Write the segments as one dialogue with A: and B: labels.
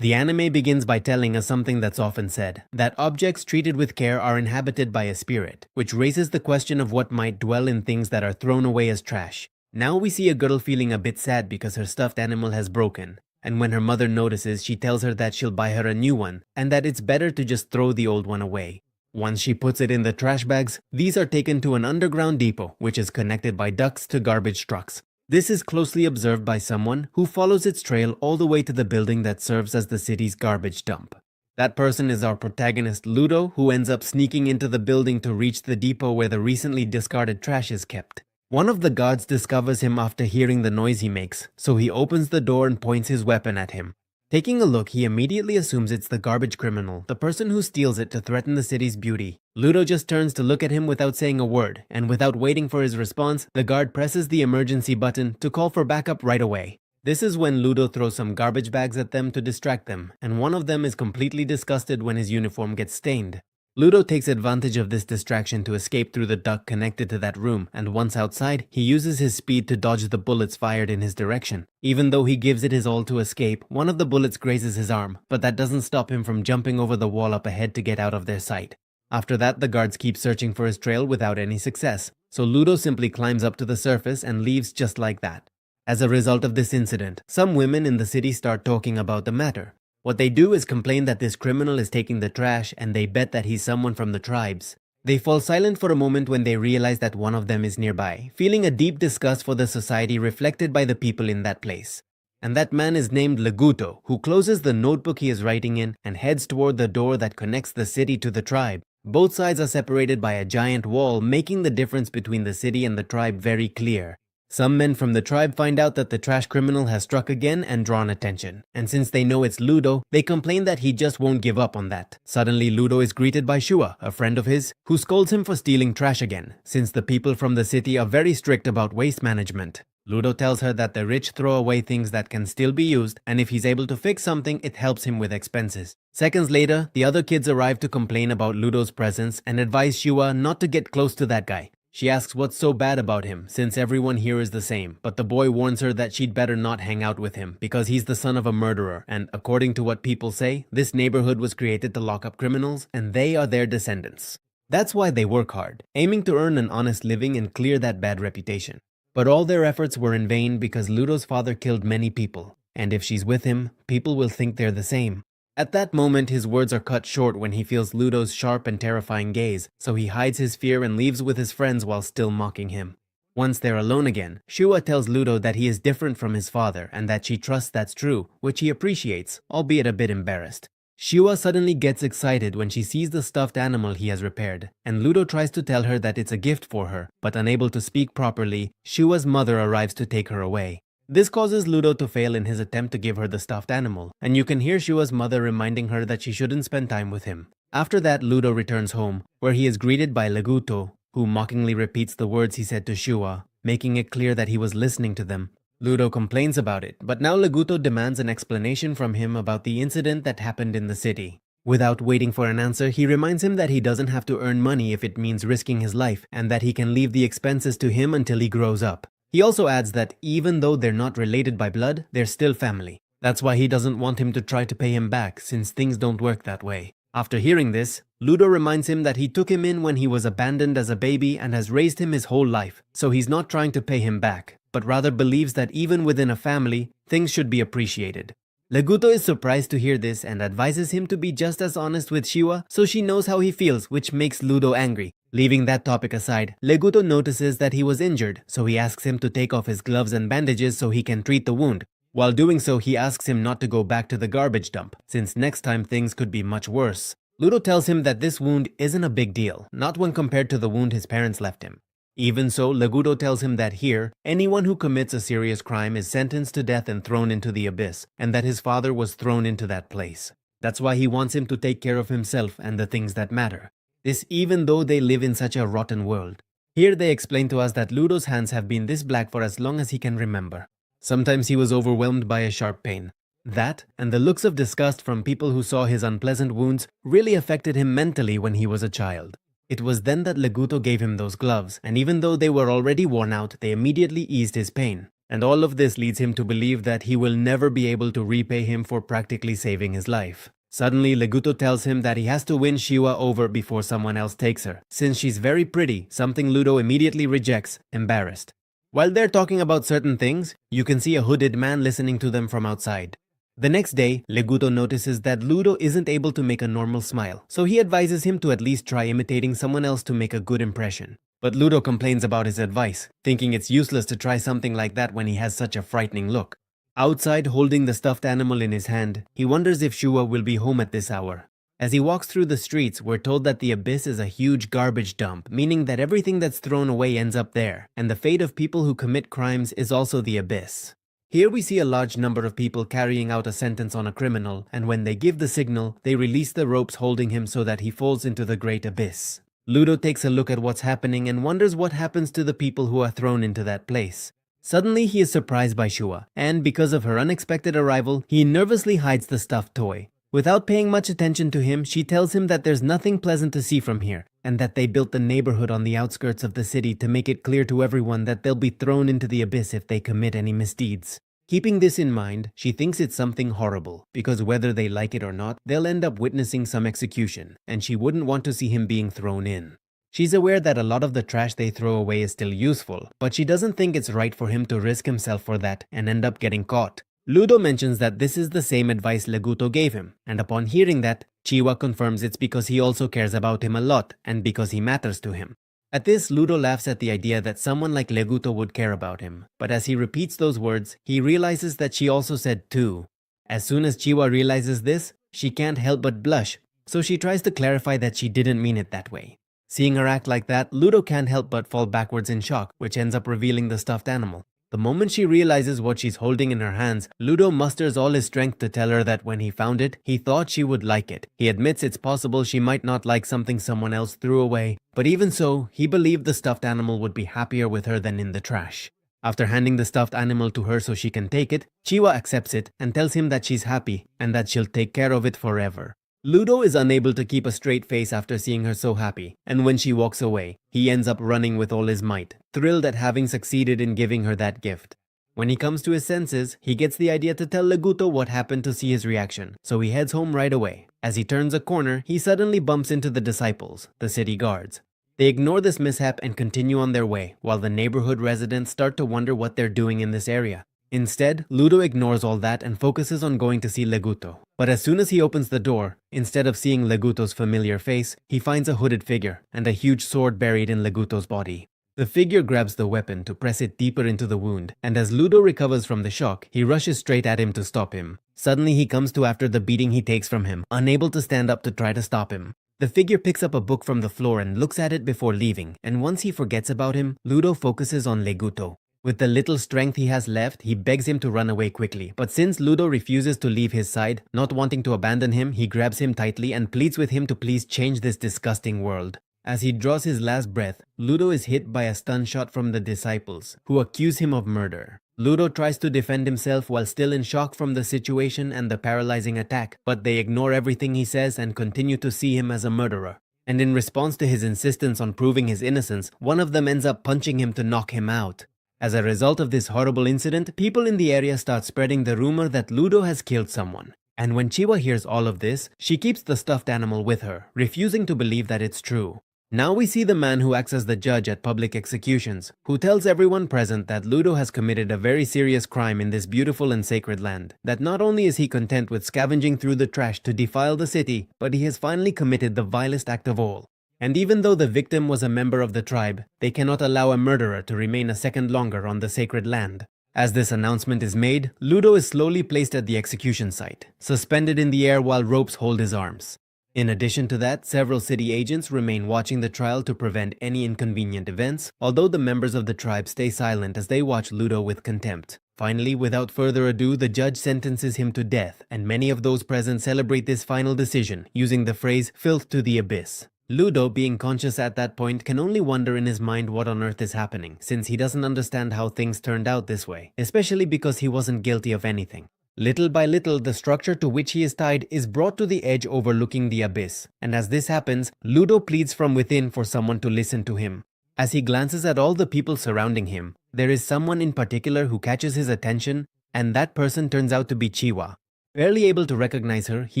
A: The anime begins by telling us something that's often said, that objects treated with care are inhabited by a spirit, which raises the question of what might dwell in things that are thrown away as trash. Now we see a girl feeling a bit sad because her stuffed animal has broken, and when her mother notices, she tells her that she'll buy her a new one, and that it's better to just throw the old one away. Once she puts it in the trash bags, these are taken to an underground depot, which is connected by ducts to garbage trucks. This is closely observed by someone who follows its trail all the way to the building that serves as the city's garbage dump. That person is our protagonist Ludo, who ends up sneaking into the building to reach the depot where the recently discarded trash is kept. One of the guards discovers him after hearing the noise he makes, so he opens the door and points his weapon at him. Taking a look, he immediately assumes it's the garbage criminal, the person who steals it to threaten the city's beauty. Ludo just turns to look at him without saying a word, and without waiting for his response, the guard presses the emergency button to call for backup right away. This is when Ludo throws some garbage bags at them to distract them, and one of them is completely disgusted when his uniform gets stained. Ludo takes advantage of this distraction to escape through the duct connected to that room, and once outside, he uses his speed to dodge the bullets fired in his direction. Even though he gives it his all to escape, one of the bullets grazes his arm, but that doesn't stop him from jumping over the wall up ahead to get out of their sight. After that, the guards keep searching for his trail without any success, so Ludo simply climbs up to the surface and leaves just like that. As a result of this incident, some women in the city start talking about the matter. What they do is complain that this criminal is taking the trash, and they bet that he's someone from the tribes. They fall silent for a moment when they realize that one of them is nearby, feeling a deep disgust for the society reflected by the people in that place. And that man is named Leguto, who closes the notebook he is writing in and heads toward the door that connects the city to the tribe. Both sides are separated by a giant wall, making the difference between the city and the tribe very clear. Some men from the tribe find out that the trash criminal has struck again and drawn attention, and since they know it's Ludo, they complain that he just won't give up on that. Suddenly, Ludo is greeted by Shua, a friend of his, who scolds him for stealing trash again, since the people from the city are very strict about waste management. Ludo tells her that the rich throw away things that can still be used, and if he's able to fix something, it helps him with expenses. Seconds later, the other kids arrive to complain about Ludo's presence and advise Shua not to get close to that guy. She asks what's so bad about him, since everyone here is the same, but the boy warns her that she'd better not hang out with him because he's the son of a murderer, and according to what people say, this neighborhood was created to lock up criminals, and they are their descendants. That's why they work hard, aiming to earn an honest living and clear that bad reputation. But all their efforts were in vain because Ludo's father killed many people, and if she's with him, people will think they're the same. At that moment, his words are cut short when he feels Ludo's sharp and terrifying gaze, so he hides his fear and leaves with his friends while still mocking him. Once they're alone again, Shua tells Ludo that he is different from his father and that she trusts that's true, which he appreciates, albeit a bit embarrassed. Shua suddenly gets excited when she sees the stuffed animal he has repaired, and Ludo tries to tell her that it's a gift for her, but unable to speak properly, Shua's mother arrives to take her away. This causes Ludo to fail in his attempt to give her the stuffed animal, and you can hear Shua's mother reminding her that she shouldn't spend time with him. After that, Ludo returns home, where he is greeted by Leguto, who mockingly repeats the words he said to Shua, making it clear that he was listening to them. Ludo complains about it, but now Leguto demands an explanation from him about the incident that happened in the city. Without waiting for an answer, he reminds him that he doesn't have to earn money if it means risking his life, and that he can leave the expenses to him until he grows up. He also adds that even though they're not related by blood, they're still family. That's why he doesn't want him to try to pay him back, since things don't work that way. After hearing this, Ludo reminds him that he took him in when he was abandoned as a baby and has raised him his whole life, so he's not trying to pay him back, but rather believes that even within a family, things should be appreciated. Leguto is surprised to hear this and advises him to be just as honest with Shua so she knows how he feels, which makes Ludo angry. Leaving that topic aside, Leguto notices that he was injured, so he asks him to take off his gloves and bandages so he can treat the wound. While doing so, he asks him not to go back to the garbage dump, since next time things could be much worse. Ludo tells him that this wound isn't a big deal, not when compared to the wound his parents left him. Even so, Leguto tells him that here, anyone who commits a serious crime is sentenced to death and thrown into the abyss, and that his father was thrown into that place. That's why he wants him to take care of himself and the things that matter. This even though they live in such a rotten world. Here they explain to us that Ludo's hands have been this black for as long as he can remember. Sometimes he was overwhelmed by a sharp pain. That, and the looks of disgust from people who saw his unpleasant wounds, really affected him mentally when he was a child. It was then that Leguto gave him those gloves, and even though they were already worn out, they immediately eased his pain. And all of this leads him to believe that he will never be able to repay him for practically saving his life. Suddenly, Leguto tells him that he has to win Shiwa over before someone else takes her, since she's very pretty, something Ludo immediately rejects, embarrassed. While they're talking about certain things, you can see a hooded man listening to them from outside. The next day, Leguto notices that Ludo isn't able to make a normal smile, so he advises him to at least try imitating someone else to make a good impression. But Ludo complains about his advice, thinking it's useless to try something like that when he has such a frightening look. Outside, holding the stuffed animal in his hand, he wonders if Shua will be home at this hour. As he walks through the streets, we're told that the abyss is a huge garbage dump, meaning that everything that's thrown away ends up there, and the fate of people who commit crimes is also the abyss. Here we see a large number of people carrying out a sentence on a criminal, and when they give the signal, they release the ropes holding him so that he falls into the great abyss. Ludo takes a look at what's happening and wonders what happens to the people who are thrown into that place. Suddenly, he is surprised by Shua, and because of her unexpected arrival, he nervously hides the stuffed toy. Without paying much attention to him, she tells him that there's nothing pleasant to see from here, and that they built the neighborhood on the outskirts of the city to make it clear to everyone that they'll be thrown into the abyss if they commit any misdeeds. Keeping this in mind, she thinks it's something horrible, because whether they like it or not, they'll end up witnessing some execution, and she wouldn't want to see him being thrown in. She's aware that a lot of the trash they throw away is still useful, but she doesn't think it's right for him to risk himself for that and end up getting caught. Ludo mentions that this is the same advice Leguto gave him, and upon hearing that, Chiwa confirms it's because he also cares about him a lot and because he matters to him. At this, Ludo laughs at the idea that someone like Leguto would care about him, but as he repeats those words, he realizes that she also said too. As soon as Chiwa realizes this, she can't help but blush, so she tries to clarify that she didn't mean it that way. Seeing her act like that, Ludo can't help but fall backwards in shock, which ends up revealing the stuffed animal. The moment she realizes what she's holding in her hands, Ludo musters all his strength to tell her that when he found it, he thought she would like it. He admits it's possible she might not like something someone else threw away, but even so, he believed the stuffed animal would be happier with her than in the trash. After handing the stuffed animal to her so she can take it, Chiwa accepts it and tells him that she's happy and that she'll take care of it forever. Ludo is unable to keep a straight face after seeing her so happy, and when she walks away, he ends up running with all his might, thrilled at having succeeded in giving her that gift. When he comes to his senses, he gets the idea to tell Leguto what happened to see his reaction, so he heads home right away. As he turns a corner, he suddenly bumps into the disciples, the city guards. They ignore this mishap and continue on their way, while the neighborhood residents start to wonder what they're doing in this area. Instead, Ludo ignores all that and focuses on going to see Leguto. But as soon as he opens the door, instead of seeing Leguto's familiar face, he finds a hooded figure and a huge sword buried in Leguto's body. The figure grabs the weapon to press it deeper into the wound, and as Ludo recovers from the shock, he rushes straight at him to stop him. Suddenly he comes to after the beating he takes from him, unable to stand up to try to stop him. The figure picks up a book from the floor and looks at it before leaving, and once he forgets about him, Ludo focuses on Leguto. With the little strength he has left, he begs him to run away quickly. But since Ludo refuses to leave his side, not wanting to abandon him, he grabs him tightly and pleads with him to please change this disgusting world. As he draws his last breath, Ludo is hit by a stun shot from the disciples, who accuse him of murder. Ludo tries to defend himself while still in shock from the situation and the paralyzing attack, but they ignore everything he says and continue to see him as a murderer. And in response to his insistence on proving his innocence, one of them ends up punching him to knock him out. As a result of this horrible incident, people in the area start spreading the rumor that Ludo has killed someone. And when Chiwa hears all of this, she keeps the stuffed animal with her, refusing to believe that it's true. Now we see the man who acts as the judge at public executions, who tells everyone present that Ludo has committed a very serious crime in this beautiful and sacred land, that not only is he content with scavenging through the trash to defile the city, but he has finally committed the vilest act of all. And even though the victim was a member of the tribe, they cannot allow a murderer to remain a second longer on the sacred land. As this announcement is made, Ludo is slowly placed at the execution site, suspended in the air while ropes hold his arms. In addition to that, several city agents remain watching the trial to prevent any inconvenient events, although the members of the tribe stay silent as they watch Ludo with contempt. Finally, without further ado, the judge sentences him to death, and many of those present celebrate this final decision, using the phrase, "filth to the abyss." Ludo, being conscious at that point, can only wonder in his mind what on earth is happening, since he doesn't understand how things turned out this way, especially because he wasn't guilty of anything. Little by little, the structure to which he is tied is brought to the edge overlooking the abyss, and as this happens, Ludo pleads from within for someone to listen to him. As he glances at all the people surrounding him, there is someone in particular who catches his attention, and that person turns out to be Chiwa. Barely able to recognize her, he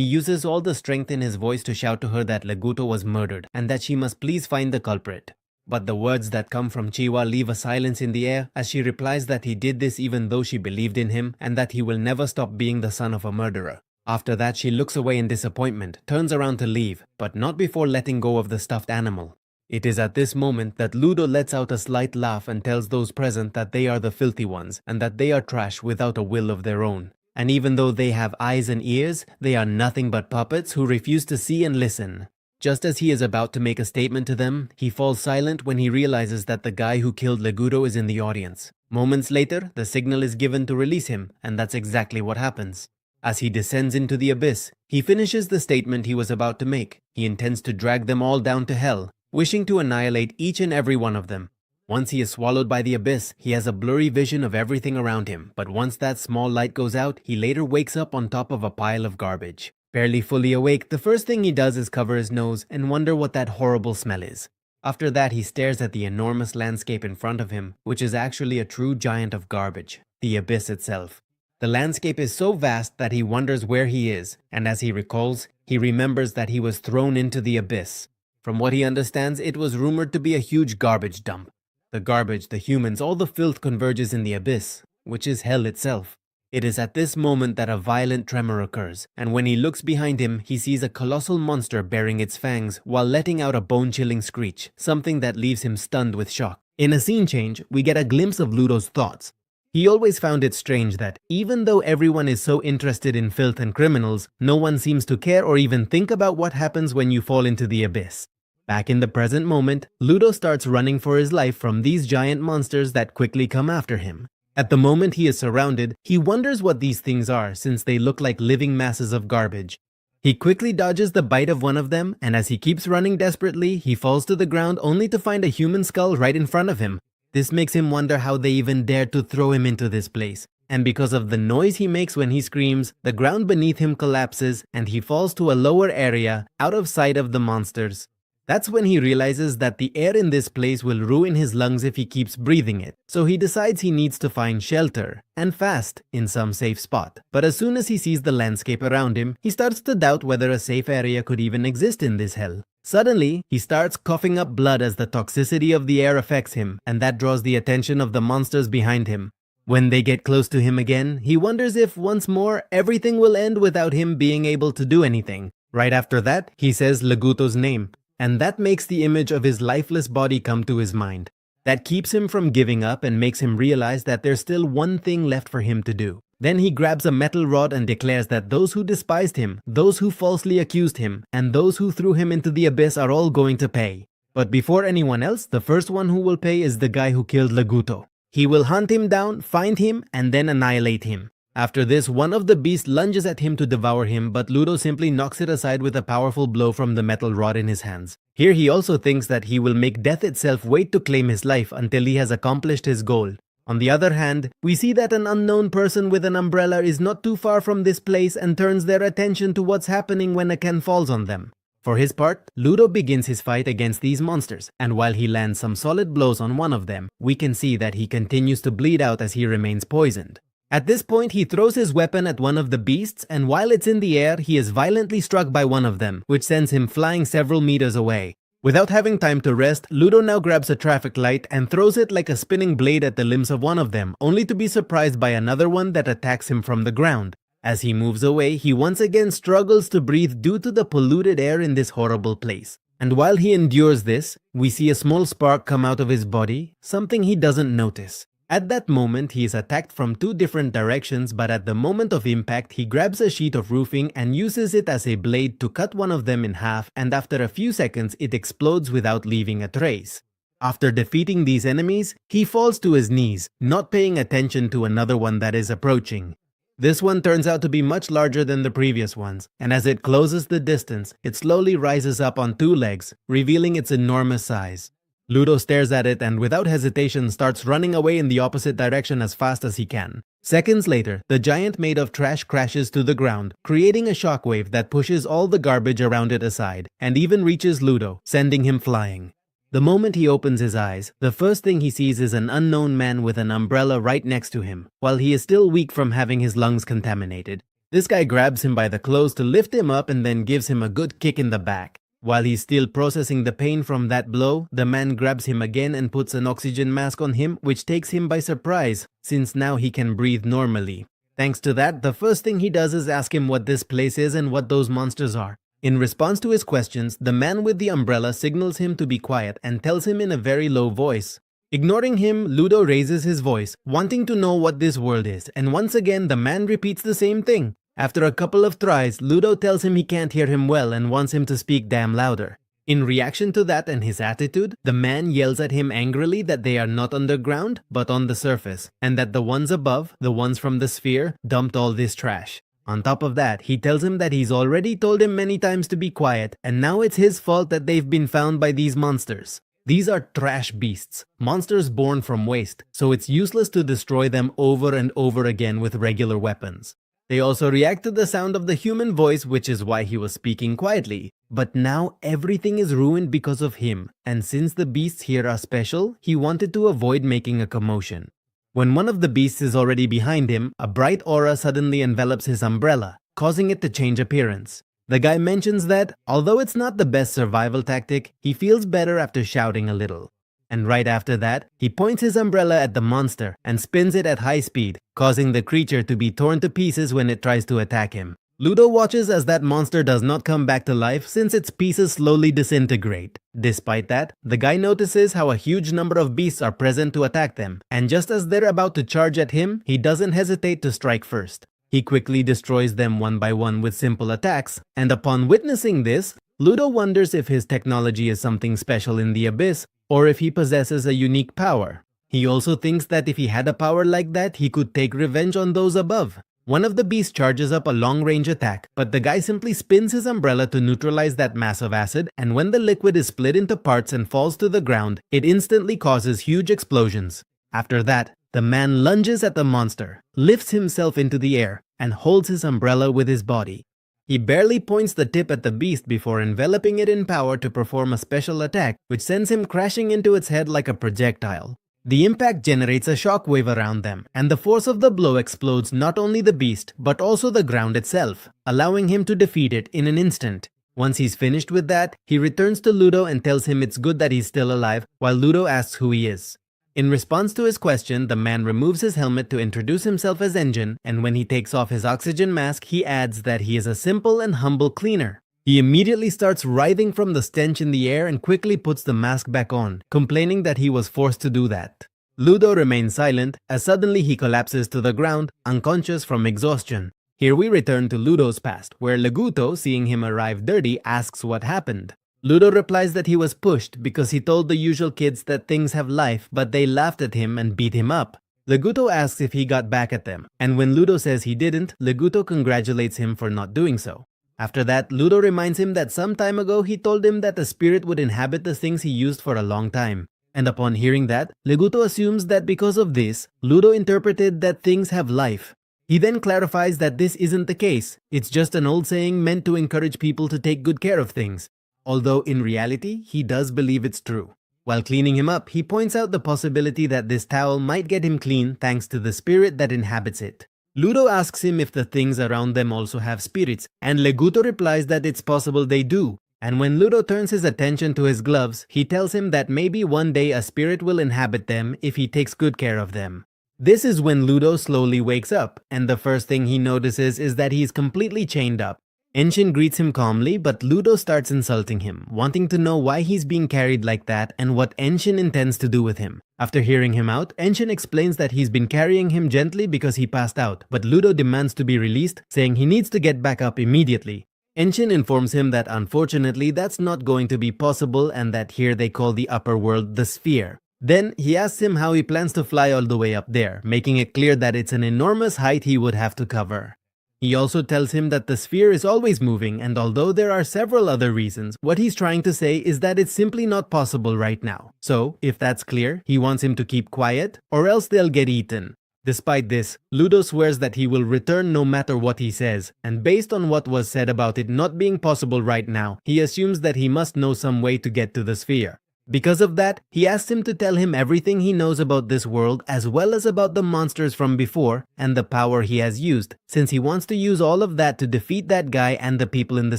A: uses all the strength in his voice to shout to her that Leguto was murdered and that she must please find the culprit. But the words that come from Chiwa leave a silence in the air as she replies that he did this even though she believed in him and that he will never stop being the son of a murderer. After that, she looks away in disappointment, turns around to leave, but not before letting go of the stuffed animal. It is at this moment that Ludo lets out a slight laugh and tells those present that they are the filthy ones and that they are trash without a will of their own. And even though they have eyes and ears, they are nothing but puppets who refuse to see and listen. Just as he is about to make a statement to them, he falls silent when he realizes that the guy who killed Leguto is in the audience. Moments later, the signal is given to release him, and that's exactly what happens. As he descends into the abyss, he finishes the statement he was about to make. He intends to drag them all down to hell, wishing to annihilate each and every one of them. Once he is swallowed by the abyss, he has a blurry vision of everything around him, but once that small light goes out, he later wakes up on top of a pile of garbage. Barely fully awake, the first thing he does is cover his nose and wonder what that horrible smell is. After that, he stares at the enormous landscape in front of him, which is actually a true giant of garbage, the abyss itself. The landscape is so vast that he wonders where he is, and as he recalls, he remembers that he was thrown into the abyss. From what he understands, it was rumored to be a huge garbage dump. The garbage, the humans, all the filth converges in the abyss, which is hell itself. It is at this moment that a violent tremor occurs, and when he looks behind him, he sees a colossal monster baring its fangs while letting out a bone-chilling screech, something that leaves him stunned with shock. In a scene change, we get a glimpse of Ludo's thoughts. He always found it strange that, even though everyone is so interested in filth and criminals, no one seems to care or even think about what happens when you fall into the abyss. Back in the present moment, Ludo starts running for his life from these giant monsters that quickly come after him. At the moment he is surrounded, he wonders what these things are since they look like living masses of garbage. He quickly dodges the bite of one of them, and as he keeps running desperately, he falls to the ground only to find a human skull right in front of him. This makes him wonder how they even dared to throw him into this place. And because of the noise he makes when he screams, the ground beneath him collapses and he falls to a lower area, out of sight of the monsters. That's when he realizes that the air in this place will ruin his lungs if he keeps breathing it, so he decides he needs to find shelter, and fast, in some safe spot. But as soon as he sees the landscape around him, he starts to doubt whether a safe area could even exist in this hell. Suddenly, he starts coughing up blood as the toxicity of the air affects him, and that draws the attention of the monsters behind him. When they get close to him again, he wonders if, once more, everything will end without him being able to do anything. Right after that, he says Leguto's name. And that makes the image of his lifeless body come to his mind. That keeps him from giving up and makes him realize that there's still one thing left for him to do. Then he grabs a metal rod and declares that those who despised him, those who falsely accused him, and those who threw him into the abyss are all going to pay. But before anyone else, the first one who will pay is the guy who killed Leguto. He will hunt him down, find him, and then annihilate him. After this, one of the beasts lunges at him to devour him, but Ludo simply knocks it aside with a powerful blow from the metal rod in his hands. Here he also thinks that he will make death itself wait to claim his life until he has accomplished his goal. On the other hand, we see that an unknown person with an umbrella is not too far from this place and turns their attention to what's happening when a can falls on them. For his part, Ludo begins his fight against these monsters, and while he lands some solid blows on one of them, we can see that he continues to bleed out as he remains poisoned. At this point, he throws his weapon at one of the beasts, and while it's in the air, he is violently struck by one of them, which sends him flying several meters away. Without having time to rest, Ludo now grabs a traffic light and throws it like a spinning blade at the limbs of one of them, only to be surprised by another one that attacks him from the ground. As he moves away, he once again struggles to breathe due to the polluted air in this horrible place. And while he endures this, we see a small spark come out of his body, something he doesn't notice. At that moment, he is attacked from two different directions, but at the moment of impact, he grabs a sheet of roofing and uses it as a blade to cut one of them in half, and after a few seconds, it explodes without leaving a trace. After defeating these enemies, he falls to his knees, not paying attention to another one that is approaching. This one turns out to be much larger than the previous ones, and as it closes the distance, it slowly rises up on two legs, revealing its enormous size. Ludo stares at it and without hesitation starts running away in the opposite direction as fast as he can. Seconds later, the giant made of trash crashes to the ground, creating a shockwave that pushes all the garbage around it aside, and even reaches Ludo, sending him flying. The moment he opens his eyes, the first thing he sees is an unknown man with an umbrella right next to him, while he is still weak from having his lungs contaminated. This guy grabs him by the clothes to lift him up and then gives him a good kick in the back. While he's still processing the pain from that blow, the man grabs him again and puts an oxygen mask on him, which takes him by surprise, since now he can breathe normally. Thanks to that, the first thing he does is ask him what this place is and what those monsters are. In response to his questions, the man with the umbrella signals him to be quiet and tells him in a very low voice. Ignoring him, Ludo raises his voice, wanting to know what this world is, and once again the man repeats the same thing. After a couple of tries, Ludo tells him he can't hear him well and wants him to speak damn louder. In reaction to that and his attitude, the man yells at him angrily that they are not underground, but on the surface, and that the ones above, the ones from the sphere, dumped all this trash. On top of that, he tells him that he's already told him many times to be quiet, and now it's his fault that they've been found by these monsters. These are trash beasts, monsters born from waste, so it's useless to destroy them over and over again with regular weapons. They also react to the sound of the human voice, which is why he was speaking quietly. But now everything is ruined because of him, and since the beasts here are special, he wanted to avoid making a commotion. When one of the beasts is already behind him, a bright aura suddenly envelops his umbrella, causing it to change appearance. The guy mentions that, although it's not the best survival tactic, he feels better after shouting a little. And right after that, he points his umbrella at the monster and spins it at high speed, causing the creature to be torn to pieces when it tries to attack him. Ludo watches as that monster does not come back to life since its pieces slowly disintegrate. Despite that, the guy notices how a huge number of beasts are present to attack them, and just as they're about to charge at him, he doesn't hesitate to strike first. He quickly destroys them one by one with simple attacks, and upon witnessing this, Ludo wonders if his technology is something special in the abyss, or if he possesses a unique power. He also thinks that if he had a power like that, he could take revenge on those above. One of the beasts charges up a long-range attack, but the guy simply spins his umbrella to neutralize that mass of acid, and when the liquid is split into parts and falls to the ground, it instantly causes huge explosions. After that, the man lunges at the monster, lifts himself into the air, and holds his umbrella with his body. He barely points the tip at the beast before enveloping it in power to perform a special attack, which sends him crashing into its head like a projectile. The impact generates a shockwave around them, and the force of the blow explodes not only the beast, but also the ground itself, allowing him to defeat it in an instant. Once he's finished with that, he returns to Ludo and tells him it's good that he's still alive, while Ludo asks who he is. In response to his question, the man removes his helmet to introduce himself as Engine, and when he takes off his oxygen mask, he adds that he is a simple and humble cleaner. He immediately starts writhing from the stench in the air and quickly puts the mask back on, complaining that he was forced to do that. Ludo remains silent, as suddenly he collapses to the ground, unconscious from exhaustion. Here we return to Ludo's past, where Leguto, seeing him arrive dirty, asks what happened. Ludo replies that he was pushed because he told the usual kids that things have life, but they laughed at him and beat him up. Leguto asks if he got back at them, and when Ludo says he didn't, Leguto congratulates him for not doing so. After that, Ludo reminds him that some time ago he told him that the spirit would inhabit the things he used for a long time. And upon hearing that, Leguto assumes that because of this, Ludo interpreted that things have life. He then clarifies that this isn't the case, it's just an old saying meant to encourage people to take good care of things. Although in reality, he does believe it's true. While cleaning him up, he points out the possibility that this towel might get him clean thanks to the spirit that inhabits it. Ludo asks him if the things around them also have spirits, and Leguto replies that it's possible they do. And when Ludo turns his attention to his gloves, he tells him that maybe one day a spirit will inhabit them if he takes good care of them. This is when Ludo slowly wakes up, and the first thing he notices is that he's completely chained up. Enshin greets him calmly, but Ludo starts insulting him, wanting to know why he's being carried like that and what Enshin intends to do with him. After hearing him out, Enshin explains that he's been carrying him gently because he passed out, but Ludo demands to be released, saying he needs to get back up immediately. Enshin informs him that unfortunately that's not going to be possible and that here they call the upper world the sphere. Then he asks him how he plans to fly all the way up there, making it clear that it's an enormous height he would have to cover. He also tells him that the sphere is always moving, and although there are several other reasons, what he's trying to say is that it's simply not possible right now. So, if that's clear, he wants him to keep quiet, or else they'll get eaten. Despite this, Ludo swears that he will return no matter what he says, and based on what was said about it not being possible right now, he assumes that he must know some way to get to the sphere. Because of that, he asks him to tell him everything he knows about this world as well as about the monsters from before and the power he has used, since he wants to use all of that to defeat that guy and the people in the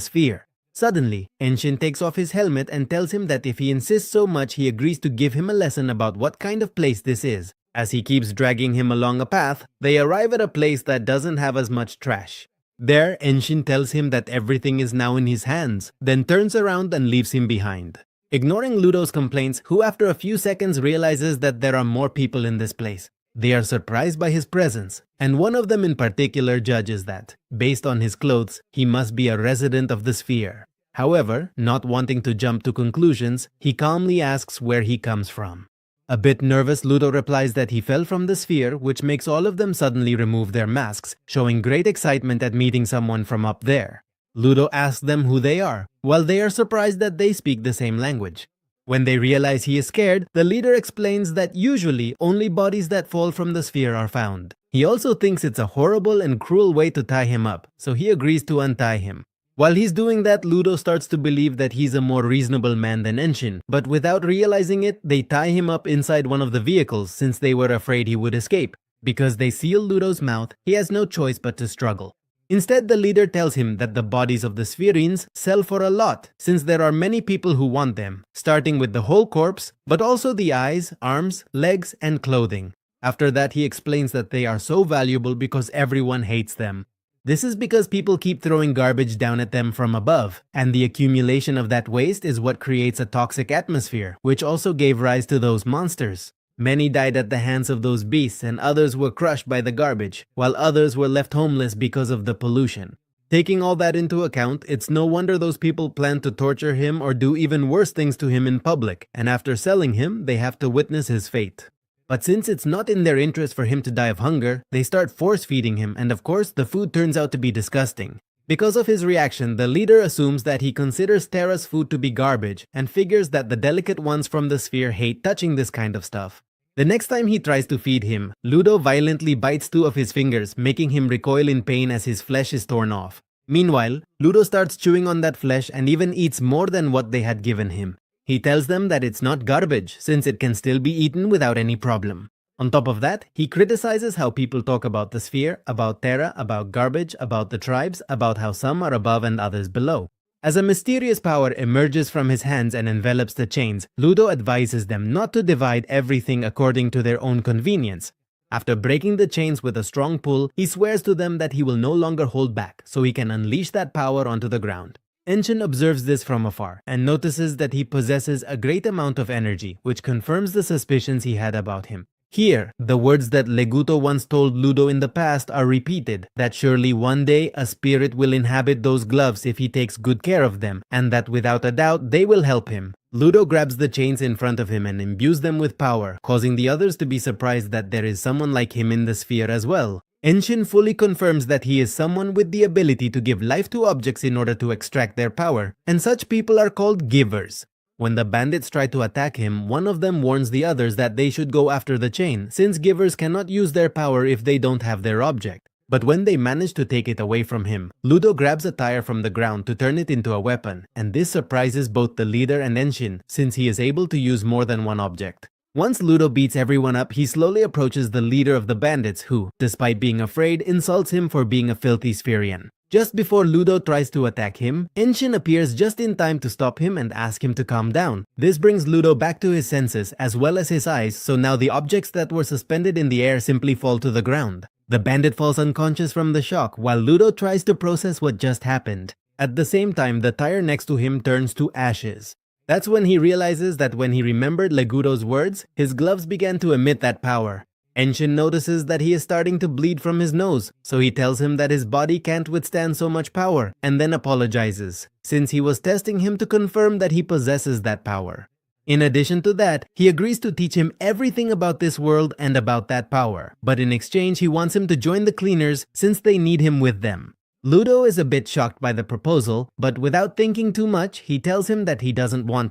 A: sphere. Suddenly, Enshin takes off his helmet and tells him that if he insists so much, he agrees to give him a lesson about what kind of place this is. As he keeps dragging him along a path, they arrive at a place that doesn't have as much trash. There, Enshin tells him that everything is now in his hands, then turns around and leaves him behind. Ignoring Ludo's complaints, who after a few seconds realizes that there are more people in this place. They are surprised by his presence, and one of them in particular judges that, based on his clothes, he must be a resident of the sphere. However, not wanting to jump to conclusions, he calmly asks where he comes from. A bit nervous, Ludo replies that he fell from the sphere, which makes all of them suddenly remove their masks, showing great excitement at meeting someone from up there. Ludo asks them who they are, while they are surprised that they speak the same language. When they realize he is scared, the leader explains that usually only bodies that fall from the sphere are found. He also thinks it's a horrible and cruel way to tie him up, so he agrees to untie him. While he's doing that, Ludo starts to believe that he's a more reasonable man than Enshin, but without realizing it, they tie him up inside one of the vehicles since they were afraid he would escape. Because they seal Ludo's mouth, he has no choice but to struggle. Instead, the leader tells him that the bodies of the spherines sell for a lot, since there are many people who want them, starting with the whole corpse, but also the eyes, arms, legs, and clothing. After that, he explains that they are so valuable because everyone hates them. This is because people keep throwing garbage down at them from above, and the accumulation of that waste is what creates a toxic atmosphere, which also gave rise to those monsters. Many died at the hands of those beasts and others were crushed by the garbage, while others were left homeless because of the pollution. Taking all that into account, it's no wonder those people plan to torture him or do even worse things to him in public, and after selling him, they have to witness his fate. But since it's not in their interest for him to die of hunger, they start force-feeding him, and of course, the food turns out to be disgusting. Because of his reaction, the leader assumes that he considers Terra's food to be garbage and figures that the delicate ones from the sphere hate touching this kind of stuff. The next time he tries to feed him, Ludo violently bites two of his fingers, making him recoil in pain as his flesh is torn off. Meanwhile, Ludo starts chewing on that flesh and even eats more than what they had given him. He tells them that it's not garbage, since it can still be eaten without any problem. On top of that, he criticizes how people talk about the sphere, about Terra, about garbage, about the tribes, about how some are above and others below. As a mysterious power emerges from his hands and envelops the chains, Ludo advises them not to divide everything according to their own convenience. After breaking the chains with a strong pull, he swears to them that he will no longer hold back, so he can unleash that power onto the ground. Enshin observes this from afar and notices that he possesses a great amount of energy, which confirms the suspicions he had about him. Here, the words that Leguto once told Ludo in the past are repeated, that surely one day a spirit will inhabit those gloves if he takes good care of them, and that without a doubt they will help him. Ludo grabs the chains in front of him and imbues them with power, causing the others to be surprised that there is someone like him in the sphere as well. Enshin fully confirms that he is someone with the ability to give life to objects in order to extract their power, and such people are called givers. When the bandits try to attack him, one of them warns the others that they should go after the chain, since givers cannot use their power if they don't have their object. But when they manage to take it away from him, Ludo grabs a tire from the ground to turn it into a weapon, and this surprises both the leader and Enshin, since he is able to use more than one object. Once Ludo beats everyone up, he slowly approaches the leader of the bandits who, despite being afraid, insults him for being a filthy Spherian. Just before Ludo tries to attack him, Enshin appears just in time to stop him and ask him to calm down. This brings Ludo back to his senses as well as his eyes, so now the objects that were suspended in the air simply fall to the ground. The bandit falls unconscious from the shock while Ludo tries to process what just happened. At the same time, the tire next to him turns to ashes. That's when he realizes that when he remembered Leguto's words, his gloves began to emit that power. Enshin notices that he is starting to bleed from his nose, so he tells him that his body can't withstand so much power, and then apologizes, since he was testing him to confirm that he possesses that power. In addition to that, he agrees to teach him everything about this world and about that power, but in exchange he wants him to join the cleaners since they need him with them. Ludo is a bit shocked by the proposal, but without thinking too much, he tells him that he doesn't want